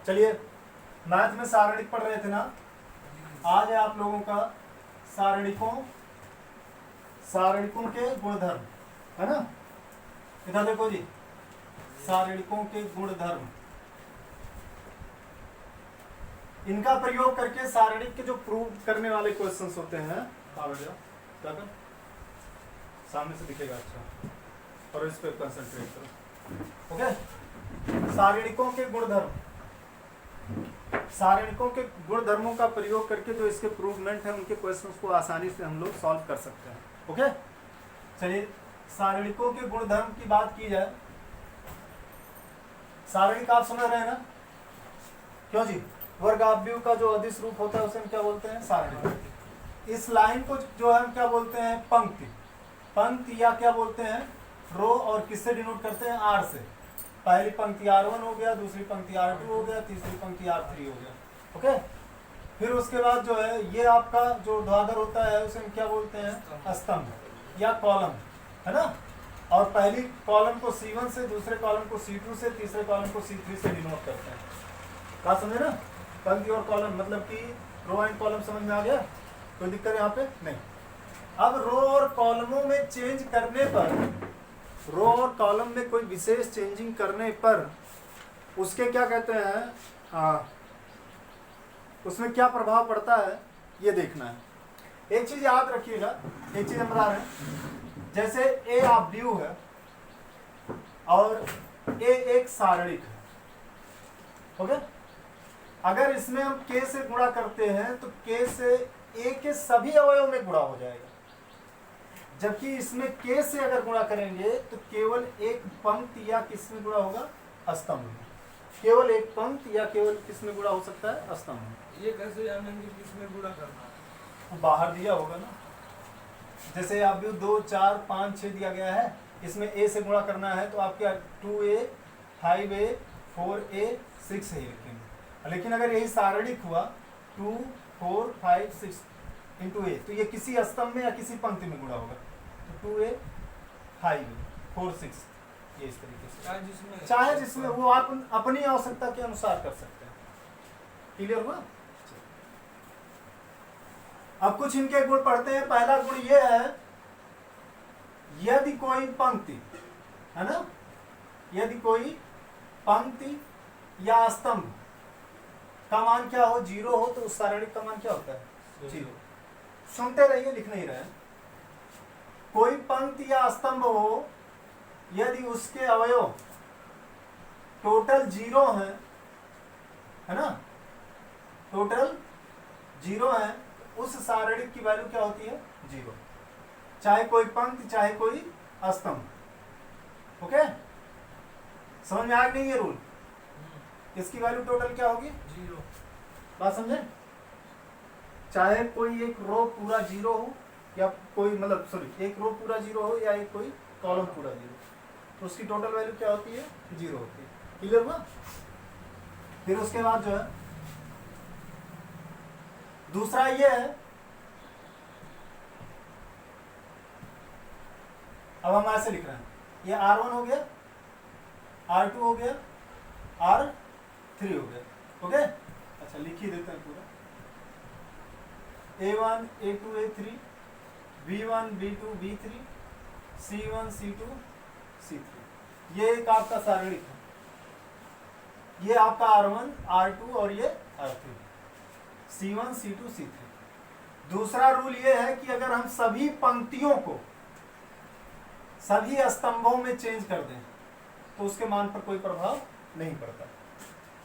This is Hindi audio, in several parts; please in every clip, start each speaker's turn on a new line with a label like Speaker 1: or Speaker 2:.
Speaker 1: चलिए, मैथ में सारणिक पढ़ रहे थे ना, आज है आप लोगों का सारणिकों के गुणधर्म, है ना। इधर देखो जी, सारणिकों के गुणधर्म, इनका प्रयोग करके सारणिक के जो प्रूव करने वाले क्वेश्चंस होते हैं, क्या कर सामने से दिखेगा अच्छा, और इस पे कंसंट्रेट करो। ओके, सारणिकों के गुणधर्म, सारणिकों के गुणधर्मों का प्रयोग करके जो इसके प्रूवमेंट है, उनके क्वेश्चंस को आसानी से हम लोग सॉल्व कर सकते हैं। ओके, चलिए सारणिकों के गुणधर्म की बात की जाए। सारणिक आप समझ रहे हैं ना, क्यों जी? वर्गाव्यूह का जो अदिश रूप होता है उसे हम क्या बोलते हैं? सारणिक। इस लाइन को जो है हम क्या बोलते हैं? पंक्ति। पंक्ति या क्या बोलते हैं? रो। और किससे डिनोट करते हैं? आर से। पहली पंक्ति R1 हो गया, दूसरी पंक्ति R2 हो गया, तीसरी पंक्ति R3 हो गया। ओके, फिर उसके बाद जो है ये आपका जो ऊर्ध्वाधर होता है उसे हम क्या बोलते हैं? स्तंभ या कॉलम, है ना। और पहली कॉलम को C1 से, दूसरे कॉलम को C2 से, तीसरे कॉलम को C3 से डिनोट करते हैं। बात समझे ना? पंक्ति और कॉलम मतलब कि रो एंड कॉलम समझ में आ गया? कोई दिक्कत यहाँ पे नहीं। अब रो और कॉलमों में चेंज करने पर, रो और कॉलम में कोई विशेष चेंजिंग करने पर उसके क्या कहते हैं, उसमें क्या प्रभाव पड़ता है ये देखना है। एक चीज याद रखिएगा, एक चीज हम बता रहे हैं, जैसे ए आव्यूह है और ए एक सारणिक है। ओके, अगर इसमें हम के से गुणा करते हैं तो के से ए के सभी अवयव में गुणा हो जाएगा, जबकि इसमें के से अगर गुणा करेंगे तो केवल एक पंक्ति या किसमें गुणा होगा? स्तंभ में। केवल एक पंक्ति या केवल किसमें गुणा हो सकता है? स्तंभ में।
Speaker 2: ये कैसे जानेंगे किसमें गुणा करना है?
Speaker 1: वो बाहर दिया होगा ना, जैसे आप 2, 4, 5, 6 दिया गया है, इसमें ए से गुणा करना है तो आपके 2A, 5A, 4A, 6A लिखेंगे। लेकिन अगर यही सारणिक हुआ 2, 4, 5, 6 इंटू ए, तो ये किसी स्तंभ में या किसी पंक्ति में गुणा होगा। तो 2A, 5A, 4, 6, ये इस तरीके से, चाहे जिसमें वो आप अपनी आवश्यकता के अनुसार कर सकते हैं। क्लियर हुआ? अब कुछ इनके गुण पढ़ते हैं। पहला गुण ये है, यदि कोई पंक्ति, है ना, यदि कोई पंक्ति या स्तंभ का मान क्या हो? 0 हो, तो उस सारणिक का मान क्या होता है? 0। सुनते रहिए, लिख नहीं रहे। कोई पंक्ति या स्तंभ हो, यदि उसके अवयव टोटल 0 है ना, टोटल 0 है, उस सारणिक की वैल्यू क्या होती है? 0। चाहे कोई पंक्ति, चाहे कोई स्तंभ। ओके, समझ में आ गई ये रूल? इसकी वैल्यू टोटल क्या होगी?
Speaker 2: 0।
Speaker 1: बात समझे? चाहे कोई एक रो पूरा 0 हो, या कोई मतलब सॉरी एक रो पूरा 0 हो, या एक कोई कॉलम पूरा 0, तो उसकी टोटल वैल्यू क्या होती है? 0 होती है। क्लियर हुआ? फिर उसके बाद जो है दूसरा ये है, अब हम ऐसे लिख रहे हैं, ये R1 हो गया, R2 हो गया, R3 हो गया। ओके, अच्छा लिख ही देते हैं पूरा। A1, A2, A3, B1, B2, B3, C1, C2, C3, ये एक आपका सारणिक है। ये आपका R1, R2 और ये R3, C1, C2, C3। दूसरा रूल ये है कि अगर हम सभी पंक्तियों को सभी स्तंभों में चेंज कर दें तो उसके मान पर कोई प्रभाव नहीं पड़ता।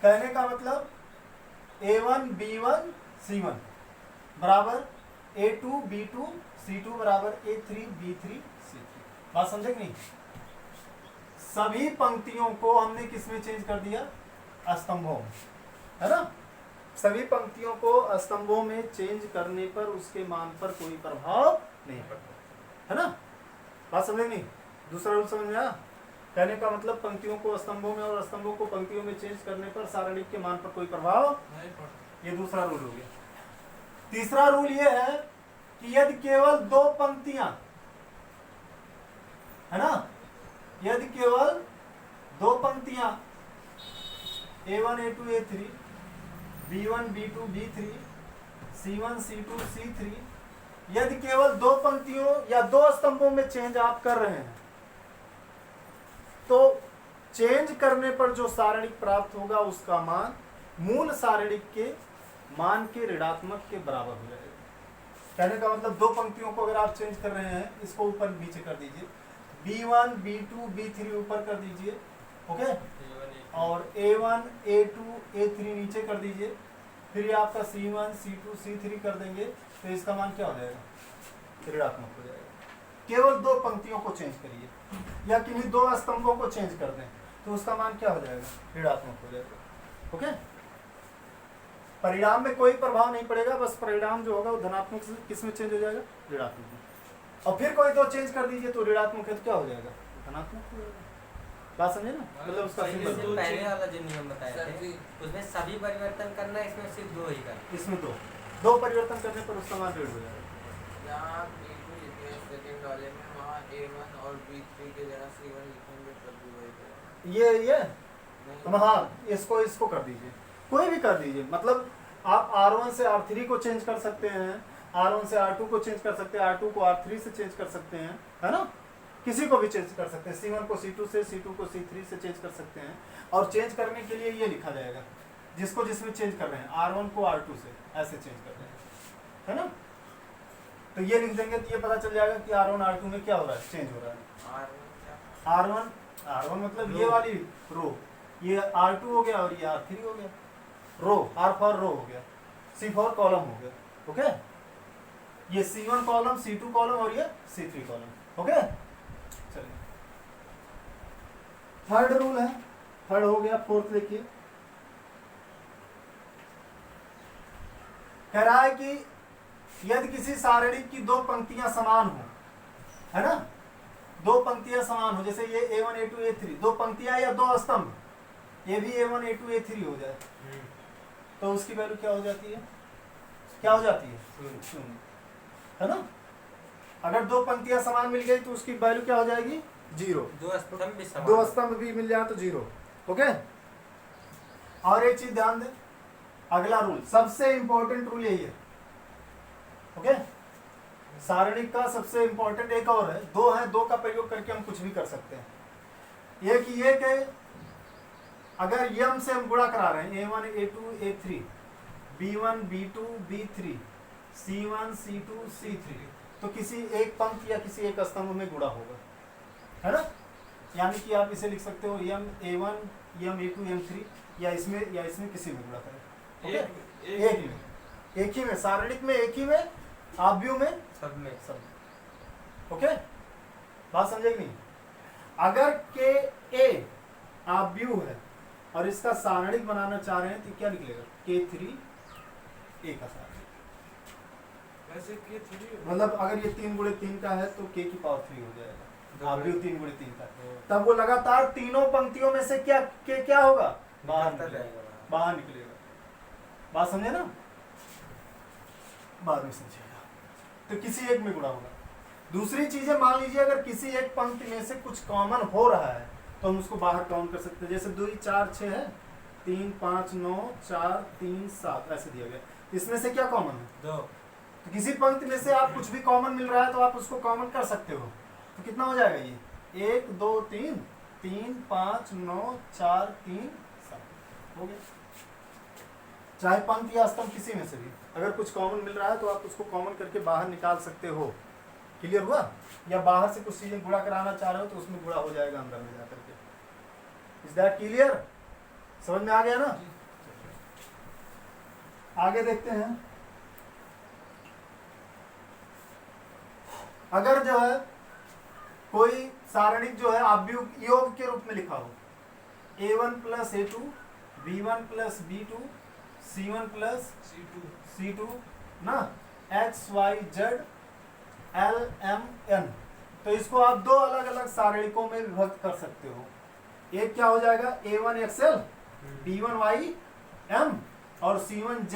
Speaker 1: कहने का मतलब A1, B1, C1 बराबर A2, B2, C2 बराबर A3, B3, C3। बात समझे कि नहीं? सभी पंक्तियों को हमने किसमें चेंज कर दिया? स्तंभों में, है ना। सभी पंक्तियों को स्तंभों में चेंज करने पर उसके मान पर कोई प्रभाव नहीं पड़ता, है ना। बात समझे नहीं? दूसरा रूल समझ में आया? कहने का मतलब पंक्तियों को स्तंभों में और स्तंभों को पंक्तियों में चेंज करने पर सारणिक के मान पर कोई प्रभाव
Speaker 2: नहीं पड़ता।
Speaker 1: ये दूसरा रूल हो गया। तीसरा रूल ये है कि यदि केवल 2 पंक्तियां, है ना, यदि केवल 2 पंक्तियां A1 A2 A3 B1 B2 B3 C1 C2 C3 यदि केवल दो पंक्तियों या दो स्तंभों में चेंज आप कर रहे हैं तो चेंज करने पर जो सारणिक प्राप्त होगा उसका मान मूल सारणिक के मान के ऋणात्मक के बराबर हो जाएगा। कहने का मतलब दो पंक्तियों को अगर आप चेंज कर रहे हैं, इसको ऊपर नीचे कर दीजिए, B1 B2 B3 ऊपर कर दीजिए, ओके, और A1 A2 A3 नीचे कर दीजिए, फिर ये आपका C1 C2 C3 कर देंगे, तो इसका मान क्या हो जाएगा? ऋणात्मक हो जाएगा। केवल दो पंक्तियों को चेंज करिए या किन्हीं दो स्तंभों को चेंज कर दें तो उसका मान क्या हो जाएगा? ऋणात्मक हो जाएगा। ओके, परिणाम में कोई प्रभाव नहीं पड़ेगा, बस परिणाम जो होगा वो धनात्मक से किस में चेंज हो जाएगा? ऋणात्मक में। और फिर कोई दो चेंज कर दीजिए तो ऋणात्मक है तो क्या हो जाएगा? धनात्मक हो जाएगा। बात समझे ना? मतलब उसका सिंबल
Speaker 3: पहले वाला जो नियम बताया थे उसमें सभी परिवर्तन करना, इसमें सिर्फ दो ही करना।
Speaker 1: इसमें दो परिवर्तन करने पर उसका मान ऋण हो जाएगा।
Speaker 4: यहाँ B2 लिखे हैं सेकंड वाले में, वहाँ A1 और B3 के जगह C1 लिखेंगे तब भी वही करेगा।
Speaker 1: ये तो हाँ, इसको कर दीजिए, कोई भी कर दीजिए। मतलब आप R1 से R3 को चेंज कर सकते हैं, R1 से R2 को चेंज कर सकते हैं, R2 को R3 से चेंज कर सकते हैं, है ना? किसी को भी चेंज कर सकते हैं, C1 को C2 से, C2 को C3 से चेंज कर सकते हैं। और चेंज करने के लिए ये लिखा जाएगा, जिसको जिसमें चेंज कर रहे हैं, R1 को R2 से ऐसे चेंज कर रहे हैं, है ना? तो ये लिख देंगे तो ये पता चल जाएगा कि R1 R2 में क्या हो रहा है? चेंज हो रहा है। R1 मतलब ये वाली रो, ये R2 हो गया और ये R3 हो गया। रो, R फॉर रो हो गया, C फॉर कॉलम हो गया, ओके? ये C1 कॉलम, C2 कॉलम और ये C3 कॉलम, ओके? चलिए, थर्ड रूल है, थर्ड हो गया। फोर्थ देखिए, कह रहा है कि यदि किसी सारणी की दो पंक्तियां समान हो, है ना, दो पंक्तियां समान हो, जैसे ये A1 A2 A3 दो पंक्तियां या दो स्तंभ, ये भी A1 A2 A3 हो जाए तो उसकी वैल्यू क्या हो जाती है? क्या हो जाती है? शून्य, है ना? अगर दो पंक्तियां समान मिल गई तो उसकी वैल्यू क्या हो जाएगी? 0। दो स्तंभ भी मिल जाए तो 0, ओके? और एक चीज ध्यान दें, अगला रूल, सबसे इंपॉर्टेंट रूल यही है, ओके? सारणिक का सबसे इंपॉर्टेंट एक और है, दो है, दो का प्रयोग करके हम कुछ भी कर सकते हैं। एक ये कि अगर यम से हम गुणा करा रहे हैं, A1 A2 A3 B1 B2 B3 C1 C2 C3, तो किसी एक पंक्ति या किसी एक स्तंभ में गुणा होगा, है ना? यानी कि आप इसे लिख सकते हो यम A1 यम A2 M3, या इसमें किसी में गुणा करें, ओके? एक ही में, सारणिक में एक ही में, आव्यूह में सब, ओके? बात समझे कि नहीं? अगर के ए आव्यूह है और इसका सारणिक बनाना चाह रहे हैं तो क्या निकलेगा? K3 A का सारणिक,
Speaker 2: वैसे K3
Speaker 1: मतलब अगर ये 3 गुणे 3 का है तो K की पावर 3 हो जाएगा, आव्यूह 3 गुणे 3 का, तब वो लगातार तीनों पंक्तियों में से क्या होगा? बाहर निकलेगा। बात समझे ना? बाद में समझिएगा। तो किसी एक में गुणा होगा। दूसरी चीजें, मान लीजिए अगर किसी एक पंक्ति में से कुछ कॉमन हो रहा है तो हम उसको बाहर काउंट कर सकते हैं। जैसे 2 4 6 है, 3 5 9 4 3 7 ऐसे दिया गया, इसमें से क्या कॉमन है? 2। तो किसी पंक्ति में से आप कुछ भी कॉमन मिल रहा है तो आप उसको कॉमन कर सकते हो। तो कितना हो जाएगा ये? 1 2 3 3 5 9 4 3 7 हो गया। चाहे पंक्ति या स्तंभ किसी में से भी अगर कुछ कॉमन मिल रहा है तो आप उसको कॉमन करके बाहर निकाल सकते हो। क्लियर हुआ? या बाहर से कुछ चीजें गुणा कराना चाह रहे हो तो उसमें गुणा हो जाएगा अंदर में जाकर के। Is that clear? समझ में आ गया ना? आगे देखते हैं। अगर जो है कोई सारणिक जो है आव्यूह योग के रूप में लिखा हो, A1 plus A2 B1 plus B2 C1 plus C2 ना, X Y Z L M N, तो इसको आप दो अलग अलग सारणिकों में विभक्त कर सकते हो। एक क्या हो जाएगा? A1 XL B1 Y M और C1 Z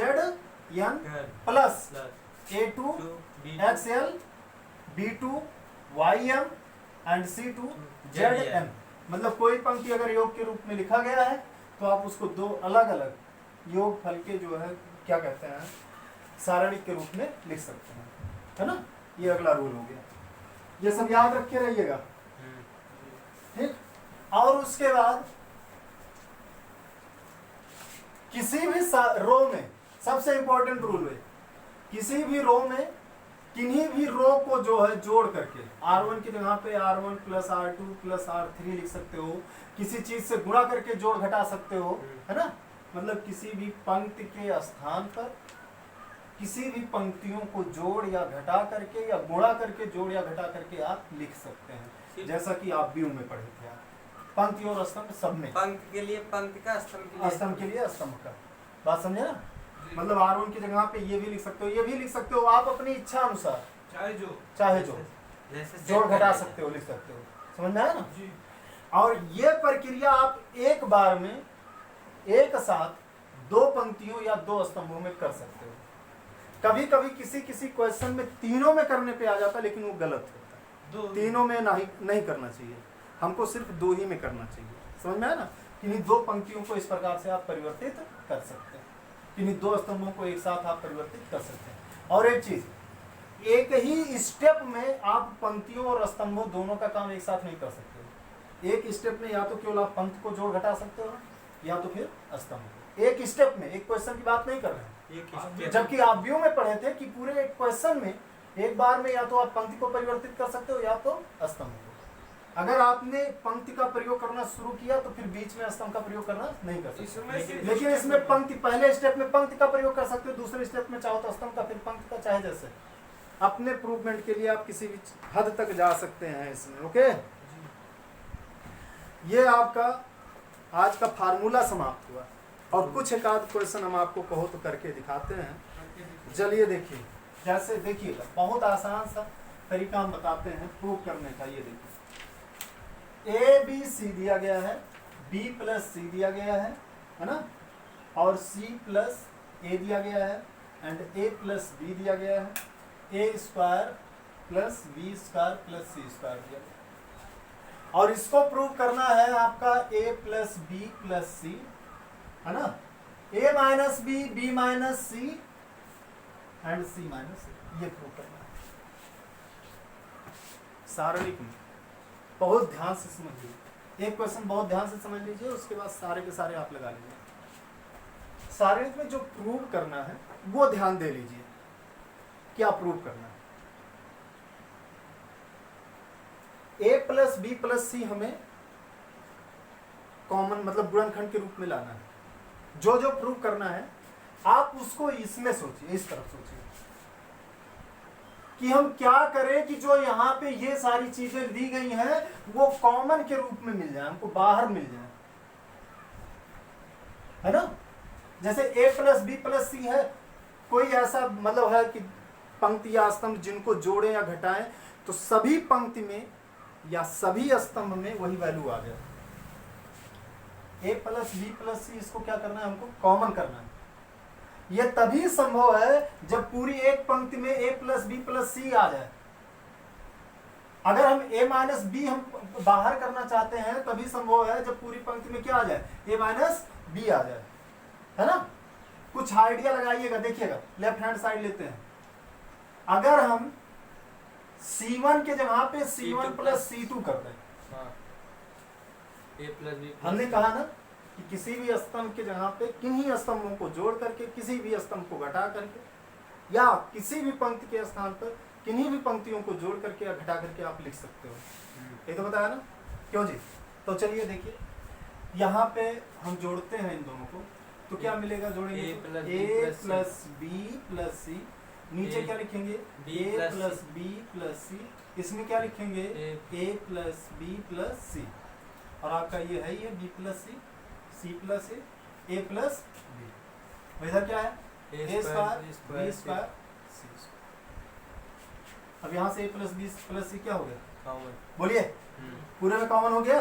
Speaker 1: N plus A2 XL B2 YM and C2 ZM। मतलब कोई पंक्ति अगर योग के रूप में लिखा गया है तो आप उसको दो अलग अलग योग फल के जो है क्या कहते हैं सारणिक के रूप में लिख सकते हैं, है ना। ये अगला रूल हो गया, ये सब याद रख के रहिएगा, ठीक। और उसके बाद किसी भी रो में सबसे इंपॉर्टेंट रूल है, किसी भी रो में किन्हीं भी रो को जो है जोड़ करके R1 की जगह पे R1 plus R2 plus R3 लिख सकते हो, किसी चीज से गुणा करके जोड़ घटा सकते हो, है ना। मतलब किसी भी पंक्ति के स्थान पर किसी भी पंक्तियों को जोड़ या घटा करके या गुणा करके जोड़ या घटा करके आप लिख सकते हैं, जैसा कि आप व्यू में पढ़े थे आप, पंक्ति और स्तंभ सब में।
Speaker 3: पंक्ति के लिए पंक्ति का, स्तंभ
Speaker 1: के लिए स्तंभ का, बात समझे ना। मतलब R1 की जगह पे ये भी लिख सकते हो, ये भी लिख सकते हो, आप अपनी इच्छा अनुसार चाहे जो जोड़ घटा सकते हो, लिख सकते हो, समझ में आया ना जी। और ये प्रक्रिया आप एक बार में एक साथ दो पंक्तियों या दो स्तंभों में कर सकते हो। कभी कभी किसी किसी क्वेश्चन में तीनों में करने पे आ जाता है, लेकिन वो गलत होता है, तीनों में नहीं करना चाहिए, हमको सिर्फ दो ही में करना चाहिए, समझ में आया ना। किन्हीं दो पंक्तियों को इस प्रकार से आप परिवर्तित कर सकते हैं, किन्हीं दो स्तंभों को एक साथ आप परिवर्तित कर सकते हैं। और एक चीज, एक ही स्टेप में आप पंक्तियों और स्तंभों दोनों का काम एक साथ नहीं कर सकते। एक स्टेप में या तो केवल आप पंक्ति को जोड़ घटा सकते हो या तो फिर स्तंभ। एक स्टेप में, एक क्वेश्चन की बात नहीं कर रहे हैं, जबकि आप व्यू में पढ़े थे कि पूरे एक क्वेश्चन में एक बार में या तो आप पंक्ति को परिवर्तित कर सकते हो या तो स्तंभ को। अगर आपने पंक्ति का प्रयोग करना शुरू किया तो फिर बीच में स्तंभ का प्रयोग करना नहीं कर सकते, लेकिन इसमें पंक्ति, पहले स्टेप में पंक्ति का प्रयोग कर सकते हो, दूसरे स्टेप में चाहो तो स्तंभ का, फिर पंक्ति का, चाहे जैसे अपने प्रूवमेंट के लिए आप किसी भी हद तक जा सकते हैं इसमें। ओके, ये आपका आज का फार्मूला समाप्त हुआ और कुछ एक आध क्वेश्चन हम आपको कहो तो करके दिखाते हैं। चलिए देखिए, जैसे देखिएगा बहुत आसान सा तरीका हम बताते हैं प्रूव करने का। ये देखिए A B C दिया गया है, B प्लस C दिया गया है ना, और C प्लस A दिया गया है एंड A प्लस B दिया गया है, A square plus B square plus C square दिया गया है। और इसको प्रूव करना है आपका A plus B plus C, है ना, A minus B, B minus C and C minus A, ये प्रूव करना है सारणिक में। बहुत ध्यान से समझिए, एक क्वेश्चन बहुत ध्यान से समझ लीजिए, उसके बाद सारे के सारे आप लगा लीजिए। सारणिक में जो प्रूव करना है वो ध्यान दे लीजिए, क्या प्रूव करना है। A plus B plus C हमें कॉमन मतलब गुणनखंड के रूप में लाना है। जो जो प्रूव करना है आप उसको इसमें सोचिए, इस तरफ सोचिए कि हम क्या करें कि जो यहाँ पे ये सारी चीजें दी गई हैं वो कॉमन के रूप में मिल जाए, हमको बाहर मिल जाए, है ना। जैसे A plus B plus C है, कोई ऐसा मतलब है कि पंक्ति या स्तंभ जिनको जोड़े या घटाएं तो सभी पंक्ति में या सभी स्तंभ में वही वैल्यू आ गया। A plus B plus C इसको क्या करना है, हमको कॉमन करना है। यह तभी संभव है जब पूरी एक पंक्ति में A plus B plus C आ जाए। अगर हम A माइनस B हम बाहर करना चाहते हैं तभी संभव है जब पूरी पंक्ति में क्या आ जाए, A माइनस B आ जाए, है ना। कुछ आइडिया लगाइएगा, देखिएगा लेफ्ट हैंड साइड लेते हैं। अगर हम C1 के जगह पे C1 प्लस C2 कर दें,
Speaker 3: A प्लस B,
Speaker 1: हमने कहा ना कि किसी भी स्तंभ के जगह पे किन्हीं स्तंभों को जोड़ करके किसी भी स्तंभ को घटा करके या किसी भी पंक्ति के स्थान पर किन्हीं भी पंक्तियों को जोड़ करके या घटा करके आप लिख सकते हो। ये तो बताया ना, क्यों जी। तो चलिए देखिए, यहाँ पे हम जोड़ते हैं इन दोनों को तो क्या मिलेगा, जोड़ेंगे A plus B plus C, नीचे क्या लिखेंगे A plus B plus C, इसमें क्या लिखेंगे A plus B plus C, और आपका ये है ये B plus C plus A plus B। इधर क्या है A square B square C square. अब यहाँ से A plus B plus C क्या हो गया, कॉमन। बोलिए, पूरे में कॉमन हो गया।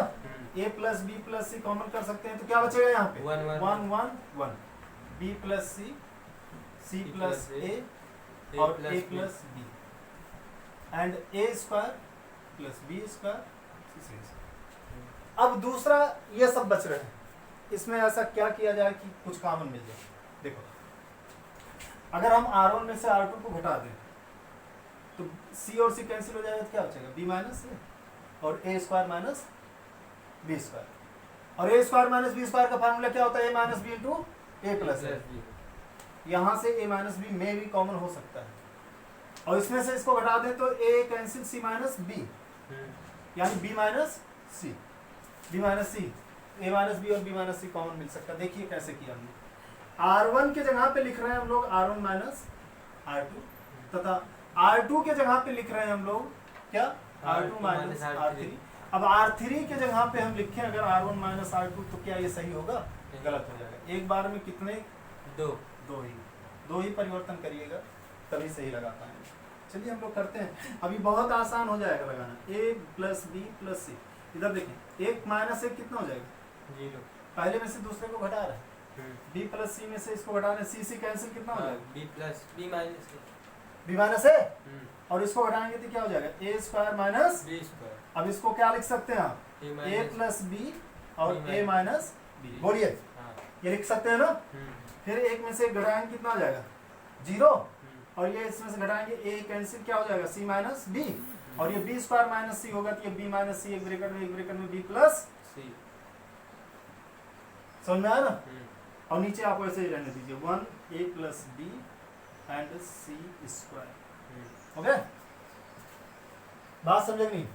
Speaker 1: A plus B plus C common कर सकते हैं तो क्या बचेगा यहाँ पे 1 1 1, B plus C plus A और A plus B and A square plus B square C square. अब दूसरा ये सब बच रहे हैं, इसमें ऐसा क्या किया जाए कि कुछ कॉमन मिल जाए। देखो अगर हम R1 में से R2 को घटा दें तो C और C कैंसिल हो जाएगा तो क्या बचेगा B माइनस ए और A square minus B square. और A square minus B square का फार्मूला क्या होता है? A minus B into A plus A. यहाँ से A माइनस बी में भी कॉमन हो सकता है और इसमें से इसको घटा दें तो A cancel C minus B यानी B minus C, B minus C, A minus B और B माइनस C कॉमन मिल सकता है। देखिए कैसे किया हमने। R1 के जगह पे लिख रहे हैं हम लोग R1 माइनस R2 तथा R2 के जगह पे लिख रहे हैं हम लोग क्या? R2 minus R3। अब R3 के जगह पे हम लिखें अगर R1 माइनस R2 तो क्या ये सही होगा? गलत हो जाएगा। एक बार में कितने? दो ही परिवर्तन करिएगा तभी सही लगा पाएंगे। चलिए हम लोग करते हैं, अभी बहुत आसान हो जाएगा लगाना। A प्लस बी प्लस सी, इधर देखें एक माइनस एक कितना हो जाएगा?
Speaker 3: 0।
Speaker 1: पहले में से दूसरे को घटा रहे हैं, B प्लस सी में से इसको घटा रहे हैं, C से कैंसिल कितना हो जाएगा?
Speaker 3: B plus B minus
Speaker 1: B minus A और इसको घटाएंगे तो क्या हो जाएगा? A square minus
Speaker 3: B square.
Speaker 1: अब इसको क्या लिख सकते हैं आप? A प्लस बी और A माइनस बी। बोलिए ये लिख सकते हैं ना। फिर एक में से घटाएंगे कितना हो जाएगा? 0 और ये इसमें से घटाएंगे A कैंसिल क्या हो जाएगा? C माइनस B और ये B स्क्वायर माइनस C होगा तो ये B माइनस C एक ब्रैकेट में B प्लस
Speaker 3: C।
Speaker 1: समझ में आया ना। और नीचे आप ऐसे ही रहने दीजिए 1A plus B and C square. Okay बात समझे नहीं?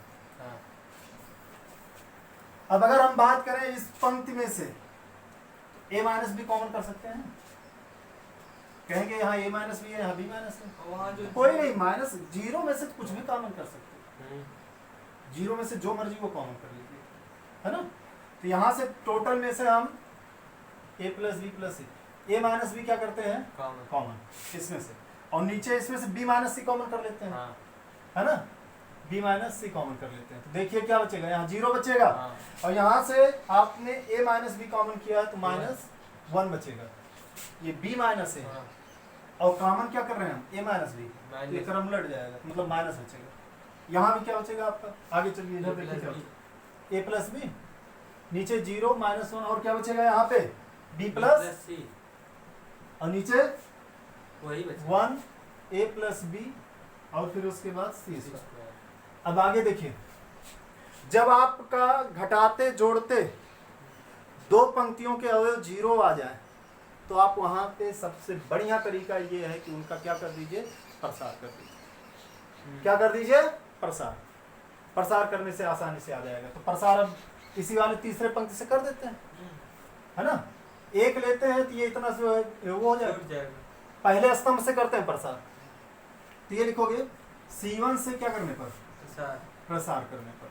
Speaker 1: अब अगर हम बात करें इस पंक्ति में से A माइनस बी कॉमन कर सकते हैं, कहेंगे यहाँ A माइनस बी है यहाँ B माइनस है,
Speaker 4: वहाँ जो
Speaker 1: कोई नहीं माइनस 0 में से कुछ भी कॉमन कर सकते हैं। 0 में से जो मर्जी वो कॉमन कर लीजिए, है ना। तो यहाँ से टोटल में से हम A plus B plus C, A minus B क्या करते हैं? कॉमन इसमें से, और नीचे इसमें से B माइनस सी कॉमन कर लेते हैं, है ना। B माइनस सी कॉमन कर लेते हैं तो देखिए क्या बचेगा? यहाँ 0 बचेगा और यहाँ से आपने A माइनस बी कॉमन किया तो माइनस 1 बचेगा। ये B माइनस है और कॉमन क्या कर रहे हैं हम? A माइनस बी, ये क्रम उलट जाएगा मतलब माइनस बचेगा। यहाँ भी क्या बचेगा आपका? आगे चलिए इधर देखिए क्या बचेगा? A प्लस बी, नीचे 0 माइनस 1 और क्या बचेगा यहाँ पे? B प्लस
Speaker 3: C
Speaker 1: और नीचे
Speaker 3: वही
Speaker 1: 1 A प्लस बी और फिर उसके बाद C स्क्वायर। अब आगे देखिए, जब आपका घटाते जोड़ते दो पंक्तियों के अवयव 0 आ जाए तो आप वहां पे सबसे बढ़िया तरीका ये है कि उनका क्या कर दीजिए? प्रसार कर दीजिए। क्या कर दीजिए? प्रसार। प्रसार करने से आसानी से आ जाएगा। तो प्रसार अब इसी वाले तीसरे पंक्ति से कर देते हैं, है ना। एक लेते हैं तो ये इतना से वो हो जाएगा। पहले स्तंभ से करते हैं प्रसार, तो ये लिखोगे C1 से क्या करने पर? प्रसार करने पर।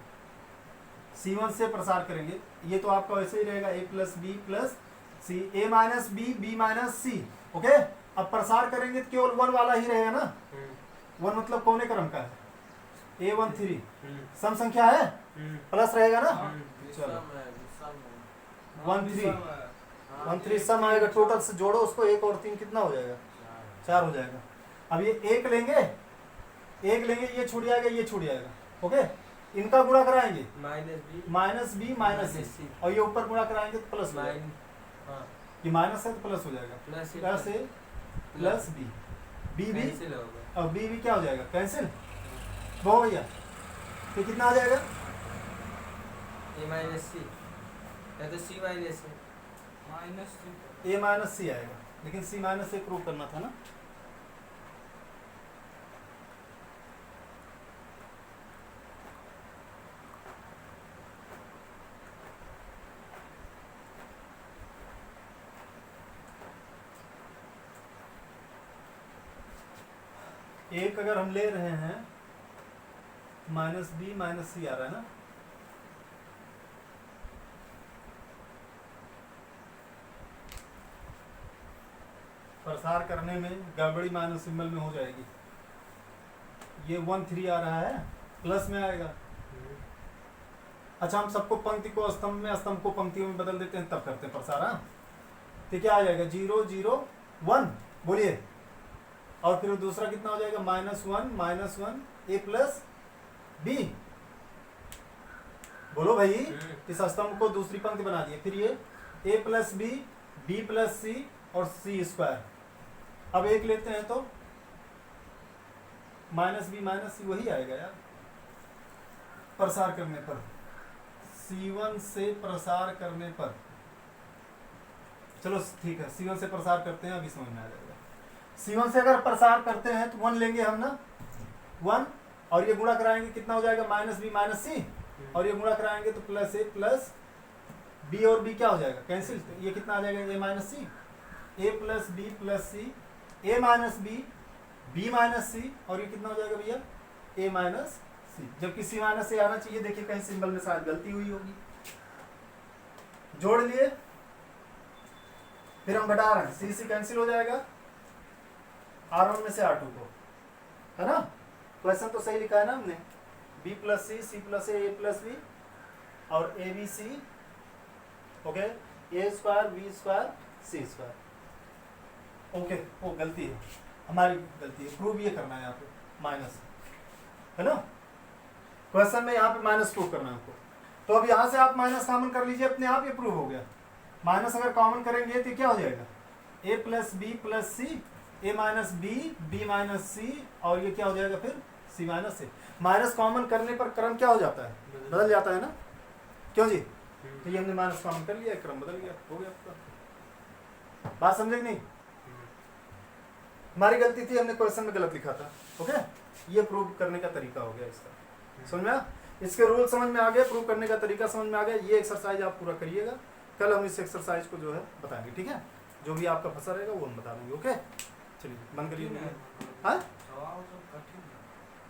Speaker 1: C1 से प्रसार करेंगे, ये तो आपका वैसे ही रहेगा A plus B plus C, A minus B B minus C. Okay अब प्रसार करेंगे तो केवल 1 वाला ही रहेगा ना। 1 मतलब कौने क्रम का है? A13 सम संख्या है, प्लस रहेगा ना। चलो 13 सम आएगा, टोटल से जोड़ो उसको, 1 और 3 कितना हो जाएगा? 4 हो जाएगा। अब ये एक लेंगे ये छूट जाएगा, ये छूट जाएगा। ओके इनका गुणा कराएंगे माइनस बी माइनस सी और ये ऊपर गुणा कराएंगे तो प्लस, ये माइनस है तो प्लस हो जाएगा। Plus A plus B, B भी और बी भी क्या हो जाएगा? कैंसिल हो भैया। तो कितना आ जाएगा?
Speaker 3: A माइनस C या तो C माइनस
Speaker 1: A माइनस सी आएगा, लेकिन C माइनस से प्रूव करना था ना। एक अगर हम ले रहे हैं माइनस बी माइनस सी आ रहा है ना, प्रसार करने में गड़बड़ी माइनस सिंबल में हो जाएगी। ये 13 आ रहा है, प्लस में आएगा। अच्छा हम सबको पंक्ति को स्तंभ में, स्तंभ को पंक्तियों में बदल देते हैं, तब करते हैं प्रसार। हाँ तो क्या आ जाएगा? 0 0 1 बोलिए, और फिर दूसरा कितना हो जाएगा? -1 A प्लस बी। बोलो भाई, इस स्तंभ को दूसरी पंक्ति बना दिए, फिर ये ए प्लस बी प्लस सी और सी स्क्वायर। अब एक लेते हैं तो माइनस बी माइनस सी वही आएगा यार प्रसार करने पर, C1 से प्रसार करने पर। चलो ठीक है, C1 से प्रसार करते हैं, अभी समझ में आ जाएगा। C1 से अगर प्रसार करते हैं तो 1 लेंगे हम ना, 1, और ये गुणा कराएंगे कितना हो जाएगा माइनस बी माइनस सी, और ये गुणा कराएंगे तो प्लस ए प्लस बी, और बी क्या हो जाएगा कैंसिल, तो ये कितना आ जाएगा ए माइनस सी, ए प्लस बी प्लस सी, ए माइनस बी माइनस सी, और ये कितना हो जाएगा भैया ए माइनस सी, जबकि सी माइनस ए आना चाहिए। देखिए कहीं सिंबल में शायद गलती हुई होगी, जोड़ लिए, फिर हम घटा रहे हैं, सी कैंसिल हो जाएगा R1 में से R2 को, है ना। क्वेश्चन तो सही लिखा है ना हमने, b plus C plus A plus B और A B C, okay, A square B square C square. Okay, वो गलती है हमारी, गलती है, प्रूव ये करना है यहाँ पे माइनस, है ना। क्वेश्चन में यहाँ पे माइनस प्रूव करना है आपको। तो अब यहाँ से आप माइनस कॉमन कर लीजिए, अपने आप ये प्रूव हो गया। माइनस अगर कॉमन करेंगे तो क्या हो जाएगा ए प्लस सी, ए माइनस बी माइनस सी, और ये क्या हो जाएगा फिर सी माइनस ए। माइनस कॉमन करने पर क्रम क्या हो जाता है, बदल जाता है ना, क्यों जी। तो ये हमने माइनस कॉमन कर लिया, क्रम बदल गया, हो गया आपका। बात समझे कि नहीं, हमारी गलती थी, हमने क्वेश्चन में गलत लिखा था। ओके, ये प्रूव करने का तरीका हो गया इसका, समझ में आया, इसके रूल समझ में आ गया, प्रूव करने का तरीका समझ में आ गया। ये एक्सरसाइज आप पूरा करिएगा, कल हम इस एक्सरसाइज को जो है बताएंगे, ठीक है। जो भी आपका फंसा रहेगा वो हम बता देंगे। ओके, चलिए बंद करिए। हाँ,
Speaker 2: सवाल तो कठिन है।